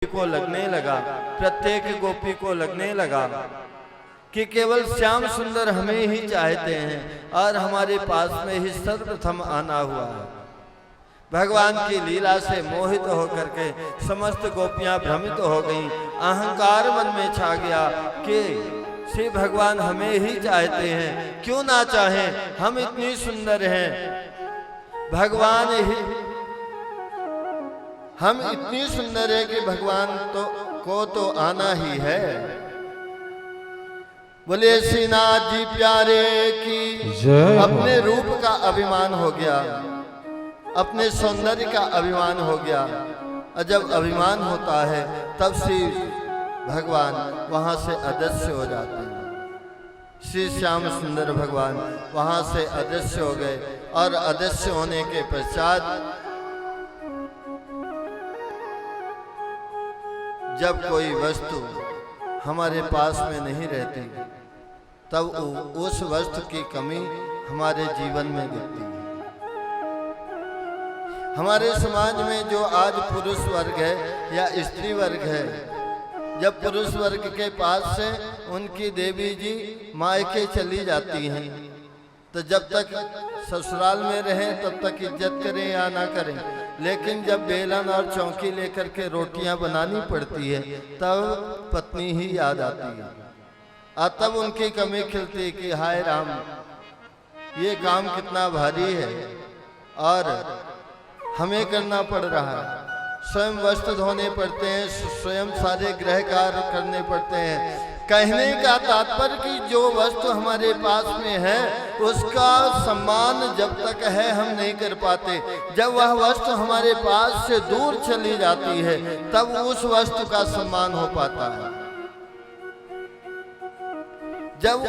को लगने लगा, प्रत्येक गोपी को लगने लगा कि केवल श्याम सुंदर हमें ही चाहते हैं और हमारे पास में ही सर्वप्रथम आना हुआ है। भगवान की लीला से मोहित होकर के समस्त गोपियां भ्रमित हो गईं। अहंकार मन में छा गया कि श्री भगवान हमें ही चाहते हैं, क्यों ना चाहें, हम इतनी सुंदर हैं, भगवान ही हम इतनी सुंदर है कि भगवान को तो आना ही है। बोले श्रीनाथ जी प्यारे की। अपने रूप का अभिमान हो गया, अपने सौंदर्य का अभिमान हो गया, और जब अभिमान होता है तब श्री भगवान वहां से अदृश्य हो जाते हैं। श्री श्याम सुंदर भगवान वहां से अदृश्य हो गए और अदृश्य होने के पश्चात जब कोई वस्तु हमारे पास में नहीं रहती तब उस वस्तु की कमी हमारे जीवन में दिखती है। हमारे समाज में जो आज पुरुष वर्ग है या स्त्री वर्ग है, जब पुरुष वर्ग के पास से उनकी देवी जी मायके चली जाती हैं तो जब तक ससुराल में रहें तब तक इज्जत करें या ना करें, लेकिन जब बेलन और चौकी लेकर के रोटियां बनानी पड़ती है तब पत्नी ही याद आती है और तब उनकी कमी खिलती कि हाय राम, ये काम कितना भारी है और हमें करना पड़ रहा है। स्वयं वस्त्र धोने पड़ते हैं, स्वयं सारे गृह कार्य करने पड़ते हैं। कहने का तात्पर्य कि जो वस्तु हमारे पास में है उसका सम्मान जब तक है हम नहीं कर पाते। जब वह वस्तु हमारे पास से दूर चली जाती है तब उस वस्तु का सम्मान हो पाता है। जब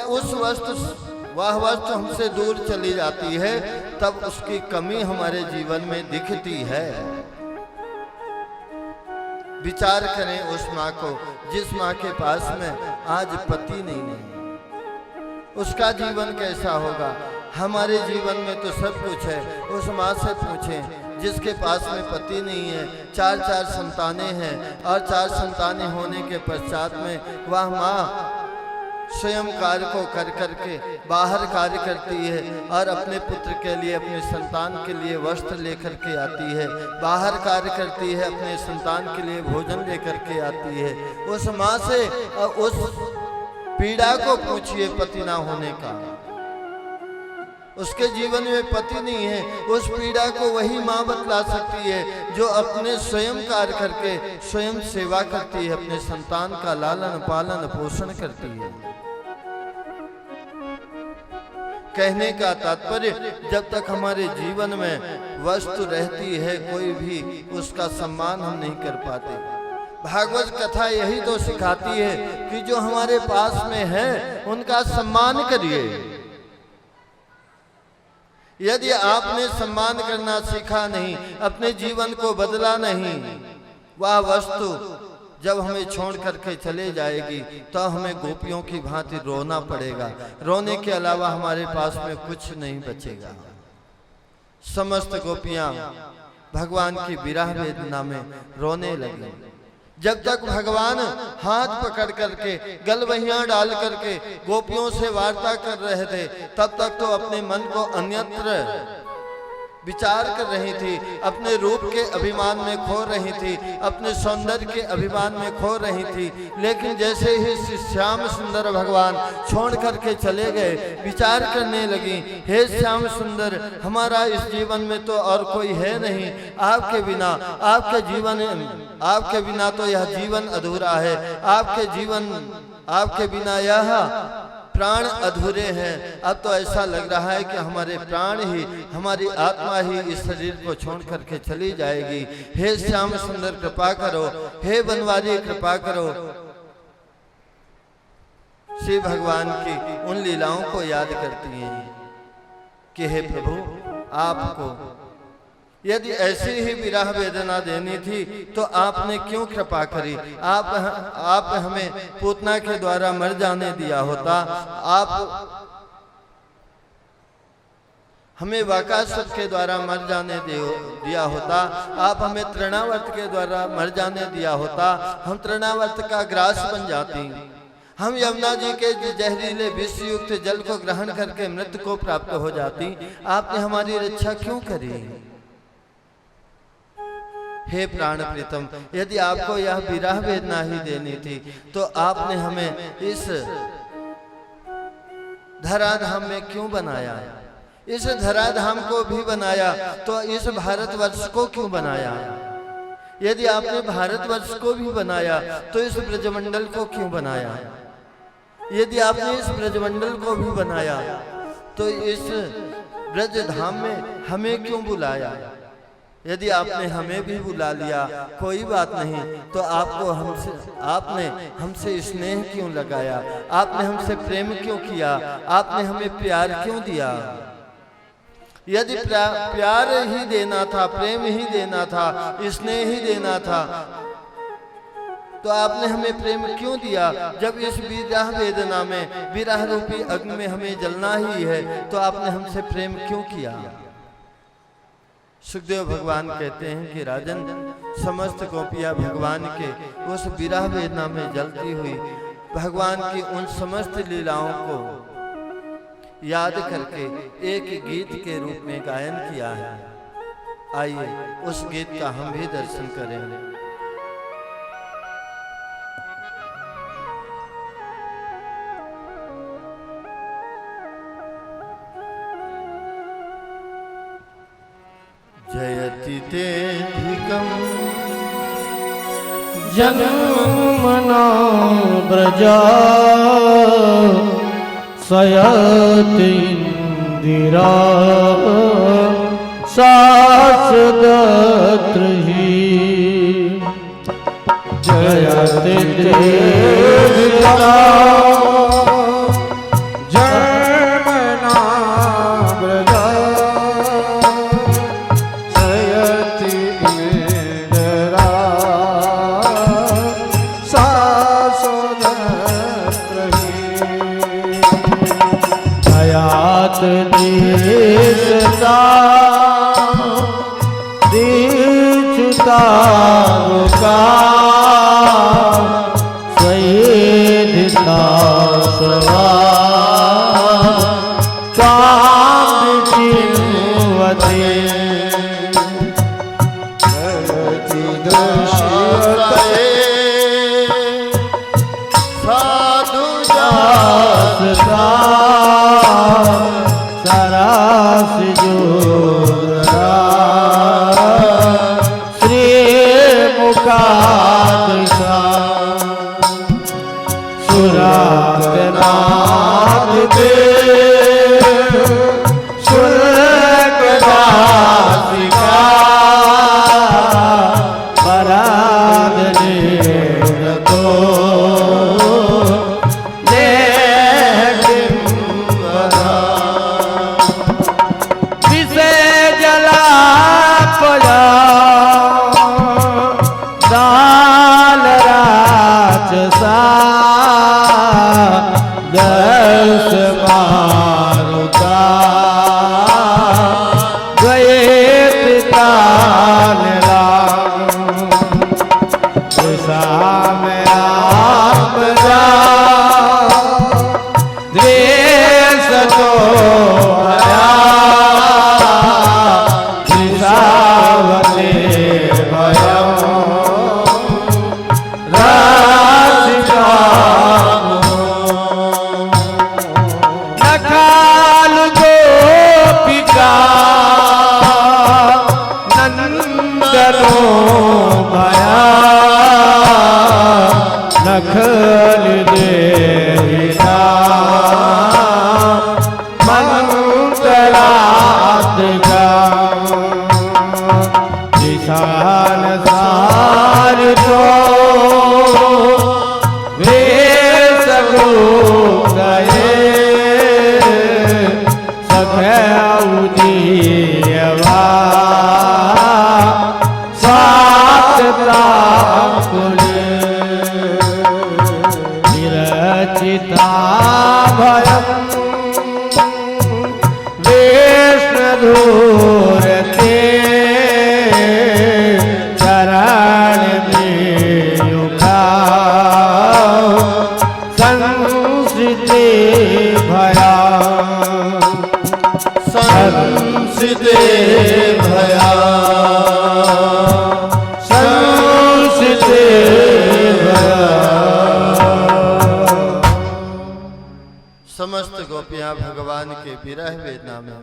वह वस्तु हमसे दूर चली जाती है तब उसकी कमी हमारे जीवन में दिखती है। विचार करें उस माँ को जिस माँ के पास में आज पति नहीं है, उसका जीवन कैसा होगा। हमारे जीवन में तो सब कुछ है, उस माँ से पूछें जिसके पास में पति नहीं है, चार संतानें हैं और 4 संतानें होने के पश्चात में वह माँ स्वयं कार्य को कर करके बाहर कार्य करती है और अपने पुत्र के लिए, अपने संतान के लिए वस्त्र लेकर के आती है, बाहर कार्य करती है, अपने संतान के लिए भोजन लेकर के आती है। उस माँ से उस पीड़ा को पूछिए पति ना होने का। उसके जीवन में पति नहीं है, उस पीड़ा को वही माँ बतला सकती है जो अपने स्वयं कार्य करके स्वयं सेवा करती है, अपने संतान का लालन पालन पोषण करती है। कहने का तात्पर्य जब तक हमारे जीवन में वस्तु रहती है कोई भी उसका सम्मान हम नहीं कर पाते। भागवत कथा यही तो सिखाती है कि जो हमारे पास में है उनका सम्मान करिए। यदि आपने सम्मान करना सीखा नहीं, अपने जीवन को बदला नहीं, वह वस्तु जब हमें छोड़ करके चले जाएगी तो हमें गोपियों की भांति रोना पड़ेगा। रोने के अलावा हमारे पास में कुछ नहीं बचेगा। समस्त गोपियां भगवान की विरह वेदना में रोने लगी। जब तक भगवान हाथ पकड़ करके गलवहियां डाल करके गोपियों से वार्ता कर रहे थे तब तक तो अपने मन को अन्यत्र विचार कर रही थी, अपने रूप के अभिमान में खो रही थी, अपने सौंदर्य के अभिमान में खो रही थी। लेकिन जैसे ही श्याम सुंदर भगवान छोड़ करके चले गए, विचार करने लगी, हे श्याम सुंदर, हमारा इस जीवन में तो और कोई है नहीं, आपके बिना आपके बिना तो यह जीवन अधूरा है, आपके बिना यह प्राण अधूरे हैं। अब तो ऐसा लग रहा है कि हमारे प्राण ही, हमारी आत्मा ही इस शरीर को छोड़ करके चली जाएगी। हे श्याम सुंदर कृपा करो, हे बनवारी कृपा करो। श्री भगवान की उन लीलाओं को याद करती हैं कि हे प्रभु, आपको यदि ऐसी ही विरह वेदना देनी थी तो आपने क्यों कृपा करी। आप हमें पूतना के द्वारा मर जाने दिया होता, आप हमें वाकासुर के द्वारा मर जाने दिया होता, आप हमें तृणावर्त के द्वारा मर जाने दिया होता, हम तृणावर्त का ग्रास बन जाती, हम यमुना जी के जहरीले विष युक्त जल को ग्रहण करके मृत्यु को प्राप्त हो जाती। आपने हमारी रक्षा क्यों करी? हे प्राण प्रीतम, यदि आपको यह विरह वेदना ही देनी थी तो आपने हमें इस धराधाम में क्यों बनाया? इस धराधाम को भी बनाया तो इस भारतवर्ष को क्यों बनाया? यदि आपने भारतवर्ष को भी बनाया तो इस ब्रजमंडल को क्यों बनाया? यदि आपने इस ब्रजमंडल को भी बनाया तो इस ब्रजधाम में हमें क्यों बुलाया? यदि आपने हमें भी बुला लिया कोई बात नहीं, तो आपने हमसे स्नेह क्यों लगाया? आपने हमसे प्रेम क्यों किया? आपने हमें प्यार क्यों दिया? यदि प्यार ही देना था, प्रेम ही देना था, स्नेह ही देना था, तो आपने हमें प्रेम क्यों दिया? जब इस विरह वेदना में, विरह रूपी अग्नि में हमें जलना ही है तो आपने हमसे प्रेम क्यों किया? सुखदेव भगवान कहते हैं कि राजन, समस्त गोपियां भगवान के उस विरह वेदना में जलती हुई भगवान की उन समस्त लीलाओं को याद करके एक गीत के रूप में गायन किया है। आइए उस गीत का हम भी दर्शन करें। जयति तेऽधिकं जन्मना ब्रजा सयति इंदिरा शाश्वतत्रहि जयति देवता जन्मना ब्रजा सयति इंदिरा शाश्वतत्रहि हयात देशता दीक्षिता का सैधिता सवा काम चिन्वते साधु दासता सरास जोरा श्री मुखादिशा सुरागनाथ देव सुरगदासिका पराग देव तो दर्श मारुता गए पिता दिशा में आप जा द्वेष तो हरा दिशावते भयम नखल देविता मंगलात का निशान सार तो वे सबो गए सखौदियवा सात प्राकुल रे भया, संसिते भया। समस्त गोपियां भगवान के विरह वेदना में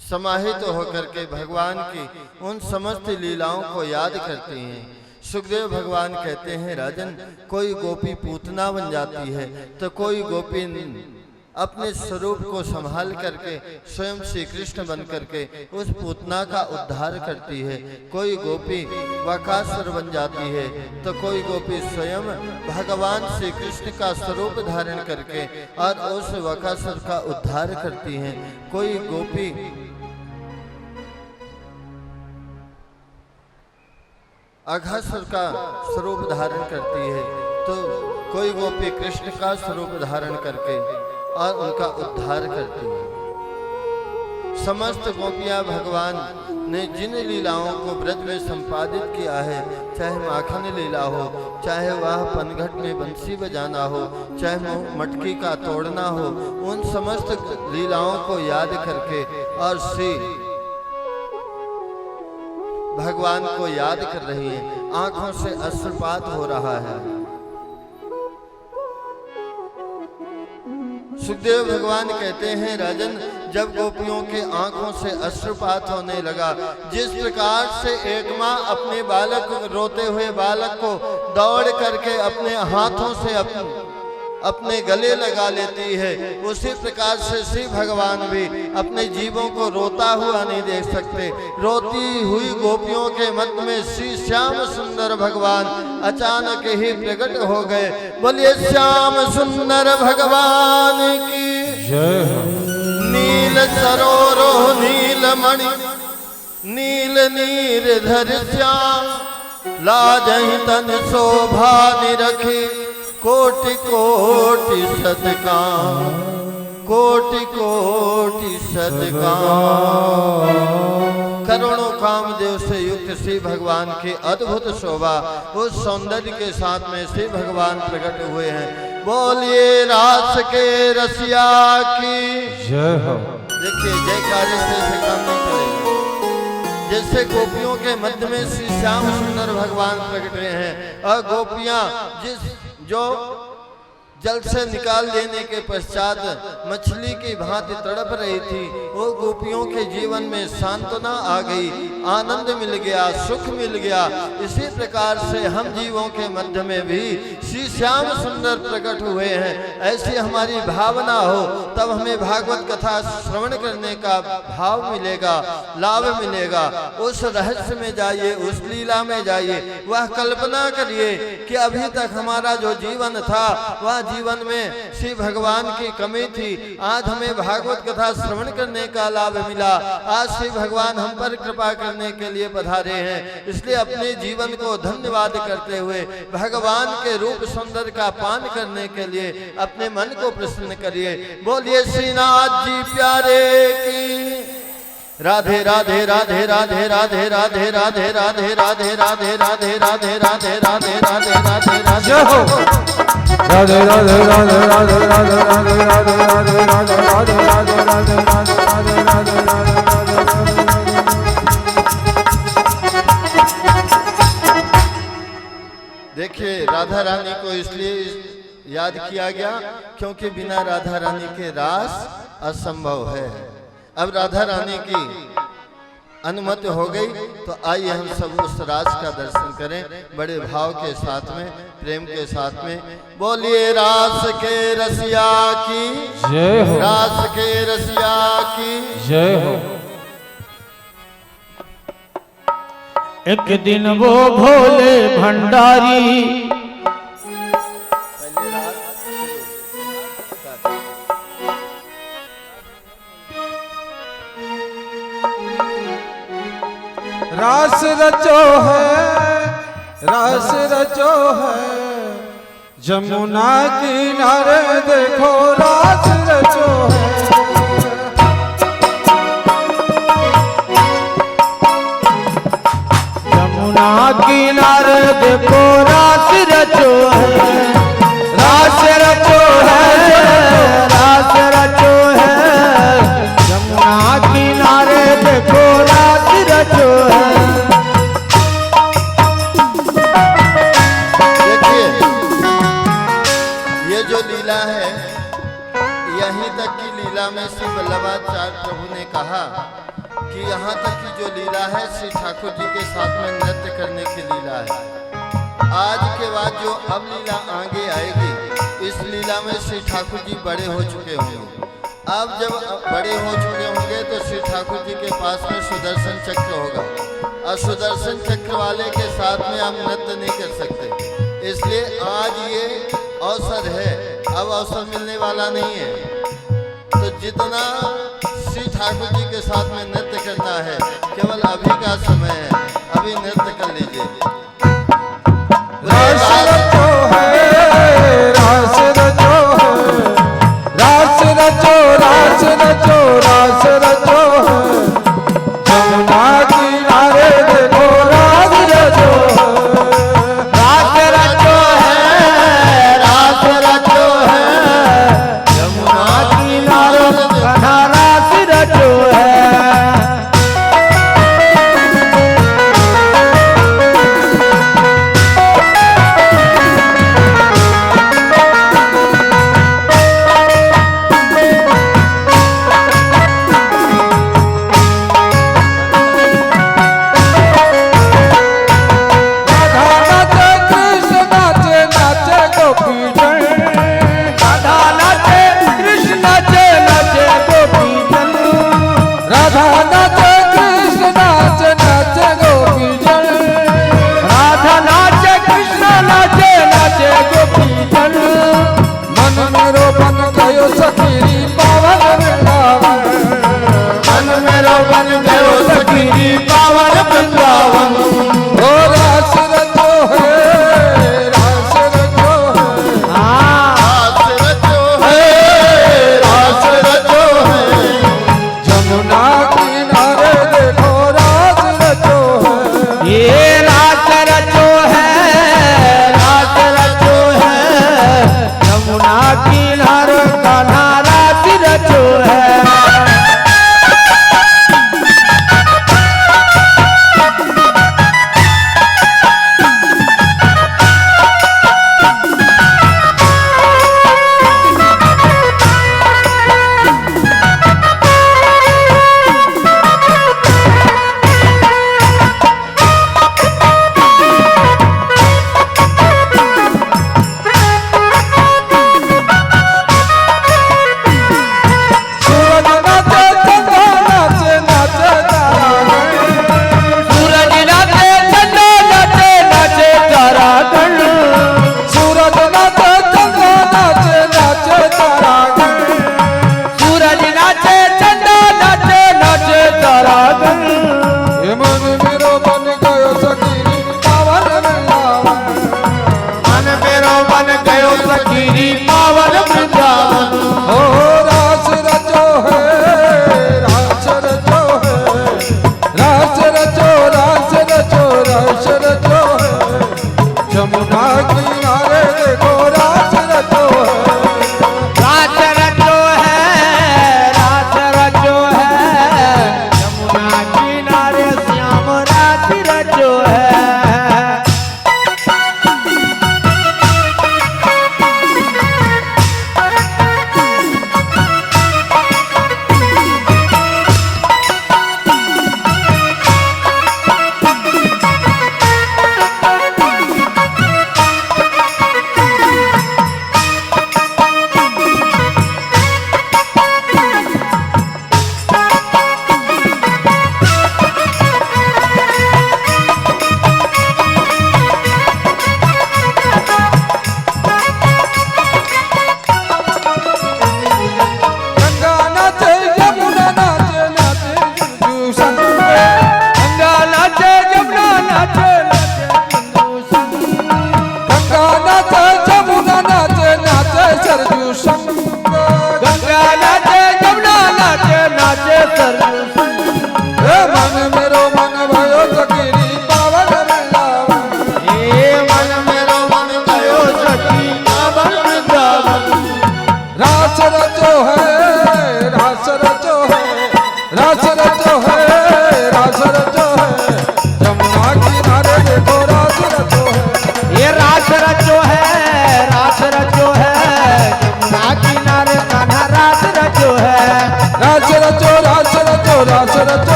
समाहित होकर के भगवान की उन समस्त लीलाओं को याद करती हैं। सुखदेव भगवान कहते हैं, राजन, कोई गोपी पूतना बन जाती है तो कोई गोपी अपने स्वरूप को संभाल करके स्वयं श्री कृष्ण बन करके उस पूतना का उद्धार करती है। कोई गोपी वकासुर बन जाती है तो कोई गोपी स्वयं भगवान श्री कृष्ण का स्वरूप धारण करके और उस वकासुर का उद्धार करती हैं। कोई गोपी अघासुर का स्वरूप धारण करती है तो कोई गोपी कृष्ण का स्वरूप धारण करके और उनका उद्धार करती है। समस्त गोपियां भगवान ने जिन लीलाओं को ब्रज में संपादित किया है, चाहे माखन लीला हो, चाहे वह पनघट में बंसी बजाना हो, चाहे मटकी का तोड़ना हो, उन समस्त लीलाओं को याद करके और श्री भगवान को याद कर रही है। आंखों से अश्रुपात हो रहा है। सुखदेव भगवान कहते हैं, राजन, जब गोपियों के आंखों से अश्रुपात होने लगा, जिस प्रकार से एक माँ अपने बालक, रोते हुए बालक को दौड़ करके अपने हाथों से अपने गले लगा लेती है, उसी प्रकार से श्री भगवान भी अपने जीवों को रोता हुआ नहीं देख सकते। रोती हुई गोपियों के मध्य में श्री श्याम सुंदर भगवान अचानक ही प्रकट हो गए। बोलिए श्याम सुंदर भगवान की जय। नील सरोरो नील मणि नील नीरधर श्याम, लाजहि तन शोभा निरखी, कोटि कोटि सदकाम, कोटि कोटि सदकाम। करोड़ों कामदेव से युक्त श्री भगवान की अद्भुत शोभा, उस सौंदर्य के साथ में श्री भगवान प्रकट हुए हैं। बोलिए रास के रसिया की जय हो। देखिए, जयकारे से काम नहीं चलेगा। जैसे गोपियों के मध्य में श्री श्याम सुंदर भगवान प्रकट हुए हैं और गोपियां जो जल से निकाल देने के पश्चात मछली की भांति तड़प रही थी, वो गोपियों के जीवन में सांत्वना आ गई, आनंद मिल गया, सुख मिल गया। इसी प्रकार से हम जीवों के मध्य में भी श्री श्याम सुंदर प्रकट हुए हैं। ऐसी हमारी भावना हो तब हमें भागवत कथा श्रवण करने का भाव मिलेगा, लाभ मिलेगा। उस रहस्य में जाइए, उस लीला में जाइए, वह कल्पना करिए कि अभी तक हमारा जो जीवन था वह जीवन में श्री भगवान की कमी थी। आज हमें भागवत कथा श्रवण करने का लाभ मिला। आज श्री भगवान हम पर कृपा करने के लिए पधारे हैं। इसलिए अपने जीवन को धन्यवाद करते हुए भगवान के रूप सुंदर का पान करने के लिए अपने मन को प्रसन्न करिए। बोलिए श्रीनाथ जी प्यारे की राधे राधे राधे राधे राधे राधे राधे राधे राधे राधे राधे राधे राधे राधे राधे राधे राधे हो। राधे राधे राधे राधे राधे राधे राधे राधे राधे राधे राधे राधे राधे राधे राधे। देखिए, राधा रानी को इसलिए याद किया गया क्योंकि बिना राधा रानी के रास असंभव है। अब राधा रानी की अनुमति हो गई तो आइए हम सब उस राज का दर्शन करें बड़े भाव के साथ में, प्रेम के साथ में। बोलिए रास के रसिया की जय हो। रास के रसिया की जय हो। एक दिन वो भोले भंडारी रास रचो है, रास रचो है, जमुना किनारे देखो रास रचो है। जमुना किनारे देखो रास रचो है, रास रचो है, रास रचो है, लीला है, यहीं तक की लीला में श्री वल्लभाचार्य प्रभु ने कहा कि यहाँ तक की जो लीला है श्री ठाकुर जी के साथ में नृत्य करने की लीला है। आज के बाद जो अब लीला आगे आएगी, इस लीला में श्री ठाकुर जी बड़े हो चुके होंगे। अब जब बड़े हो चुके होंगे तो श्री ठाकुर जी के पास में सुदर्शन चक्र होगा, और सुदर्शन चक्र वाले के साथ में आप नृत्य नहीं कर सकते। इसलिए आज ये अवसर है, अब अवसर मिलने वाला नहीं है। तो जितना श्री ठाकुर जी के साथ में नृत्य करना है, केवल अभी का समय है, अभी नृत्य कर लीजिए। रास रचो है, रास रचो है, रास रचो, रास रचो,